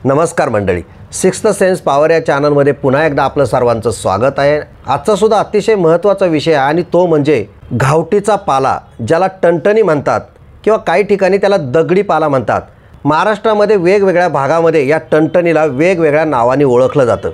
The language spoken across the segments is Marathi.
नमस्कार मंडळी, सिक्स्थ सेन्स पॉवर या चॅनलमध्ये पुन्हा एकदा आपलं सर्वांचं स्वागत आहे। आजचा सुद्धा अतिशय महत्त्वाचा विषय आहे आणि तो म्हणजे घावटीचा पाला, ज्याला टणटणी म्हणतात किंवा काही ठिकाणी त्याला दगडी पाला म्हणतात। महाराष्ट्रामध्ये वेगवेगळ्या भागामध्ये या टणटणीला वेगवेगळ्या नावाने ओळखलं जातं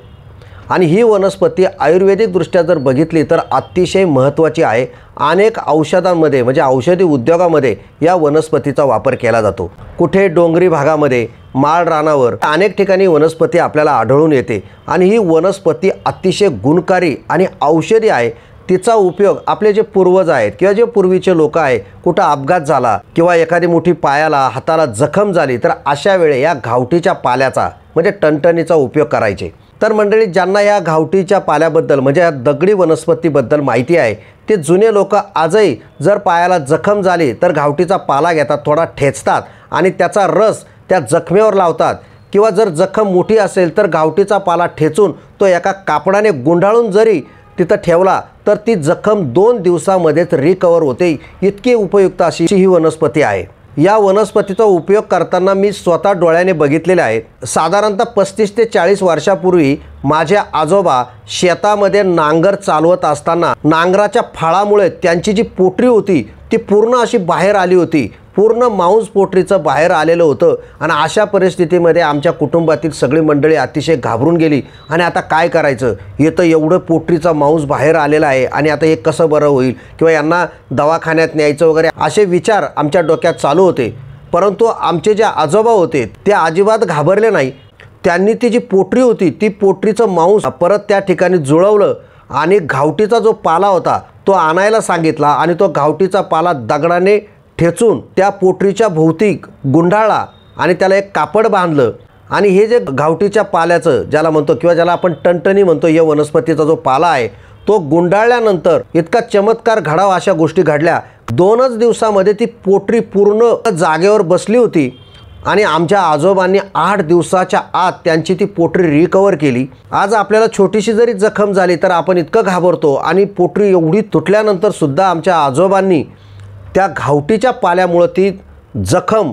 आणि ही वनस्पती आयुर्वेदिक दृष्ट्या जर बघितली तर अतिशय महत्त्वाची आहे। अनेक औषधांमध्ये म्हणजे औषधी उद्योगामध्ये या वनस्पतीचा वापर केला जातो। कुठे डोंगरी भागामध्ये, माळ रानावर अनेक ठिकाणी वनस्पती आपल्याला आढळून येते आणि ही वनस्पती अतिशय गुणकारी आणि औषधी आहे। तिचा उपयोग आपले जे पूर्वज आहेत किंवा जे पूर्वीचे लोक आहे, कुठं अपघात झाला किंवा एखादी मोठी पायाला हाताला जखम झाली तर अशा वेळे या घावटीच्या पाल्याचा म्हणजे टणटणीचा उपयोग करायचे। तर मंडळी, ज्यांना या घावटीच्या पाल्याबद्दल म्हणजे या दगडी वनस्पतीबद्दल माहिती आहे ते जुने लोक आजही जर पायाला जखम झाली तर घावटीचा पाला घेतात, थोडा ठेचतात आणि त्याचा रस त्या जखमेवर लावतात किंवा जर जखम मोठी असेल तर घावटीचा पाला ठेचून तो एका कापडाने गुंडाळून जरी तिथं ठेवला तर ती जखम 2 दिवसामध्येच रिकवर होते। इतकी उपयुक्त अशी ही वनस्पती आहे। या वनस्पतीचा उपयोग करताना मी स्वतः डोळ्याने बघितलेले आहे। साधारणतः 35 ते 40 वर्षापूर्वी माझे आजोबा शेतामध्ये नांगर चालवत असताना नांगराच्या फाळामुळे त्यांची जी पोटरी होती ती पूर्ण अशी बाहेर आली होती, पूर्ण मांस पोटरीचं बाहेर आलेलं होतं आणि अशा परिस्थितीमध्ये आमच्या कुटुंबातील सगळी मंडळी अतिशय घाबरून गेली आणि आता काय करायचं, हे तर एवढं पोटरीचा मांस बाहेर आलेला आहे आणि आता हे कसं बरं होईल किंवा यांना दवाखान्यात न्यायचं वगैरे असे विचार आमच्या डोक्यात चालू होते। परंतु आमचे जे आजोबा होते ते अजिबात घाबरले नाही। त्यांनी ती जी पोटरी होती ती पोटरीचं मांस परत त्या ठिकाणी जुळवलं आणि घावटीचा जो पाला होता तो आणायला सांगितला आणि तो घावटीचा पाला दगडाने ठेचून त्या पोटरीच्या भोवती गुंडाळला आणि त्याला एक कापड बांधलं आणि हे जे घावटीच्या पाल्याचं ज्याला म्हणतो किंवा ज्याला आपण टणटणी म्हणतो या वनस्पतीचा जो पाला आहे तो गुंडाळल्यानंतर इतका चमत्कार घडावा अशा गोष्टी घडल्या। 2च दिवसामध्ये ती पोटरी पूर्ण जागेवर बसली होती आणि आमच्या आजोबांनी 8 दिवसाच्या आत त्यांची ती पोटरी रिकवर केली। आज आपल्याला छोटीशी जरी जखम झाली तर आपण इतकं घाबरतो आणि पोटरी एवढी तुटल्यानंतर सुद्धा आमच्या आजोबांनी त्या घावटीच्या पाल्यामुळे ती जखम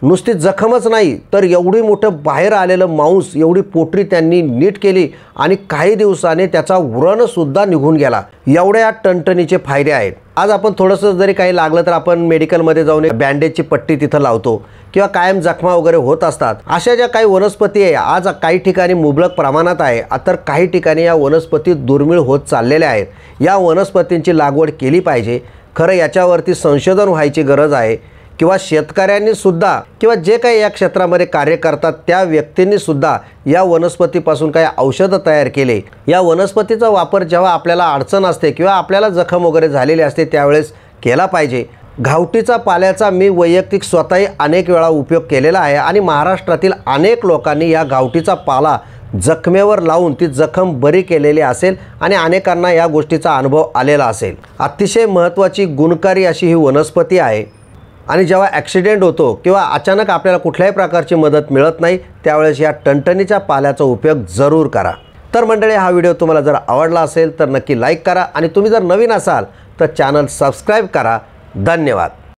नुसती जखमच नाही तर एवढी मोठं बाहेर आलेलं मांस, एवढी पोटरी त्यांनी नीट केली आणि काही दिवसाने त्याचा व्रणसुद्धा निघून गेला। एवढ्या टणटणीचे फायदे आहेत। आज आपण थोडंसं जरी काही लागलं तर आपण मेडिकलमध्ये जाऊन बँडेजची पट्टी तिथं लावतो किंवा कायम जखमा वगैरे होत असतात। अशा ज्या काही वनस्पती आहे आज काही ठिकाणी मुबलक प्रमाणात आहे, तर काही ठिकाणी या वनस्पती दुर्मिळ होत चाललेल्या आहेत। या वनस्पतींची लागवड केली पाहिजे। खरं याच्यावरती संशोधन व्हायची गरज आहे किंवा शेतकऱ्यांनी सुद्धा किंवा जे काही या क्षेत्रामध्ये कार्य करतात त्या व्यक्तींनी सुद्धा या वनस्पतीपासून काही औषधं तयार केले। या वनस्पतीचा वापर जेव्हा आपल्याला अडचण असते किंवा आपल्याला जखम वगैरे झालेली असते त्यावेळेस केला पाहिजे। घावटीचा पाल्याचा मी वैयक्तिक स्वतःही अनेक वेळा उपयोग केलेला आहे आणि महाराष्ट्रातील अनेक लोकांनी या घावटीचा पाला जखमेवर लावून ती जखम बरी केलेली असेल आणि अनेकांना या गोष्टीचा अनुभव आलेला असेल। अतिशय महत्त्वाची गुणकारी अशी ही वनस्पती आहे आणि जेव्हा ॲक्सिडेंट होतो किंवा अचानक आपल्याला कुठल्याही प्रकारची मदत मिळत नाही त्यावेळेस या टणटणीच्या पाल्याचा उपयोग जरूर करा। तर मंडळी, हा व्हिडिओ तुम्हाला जर आवडला असेल तर नक्की लाईक करा आणि तुम्ही जर नवीन असाल तर चॅनल सबस्क्राईब करा। धन्यवाद।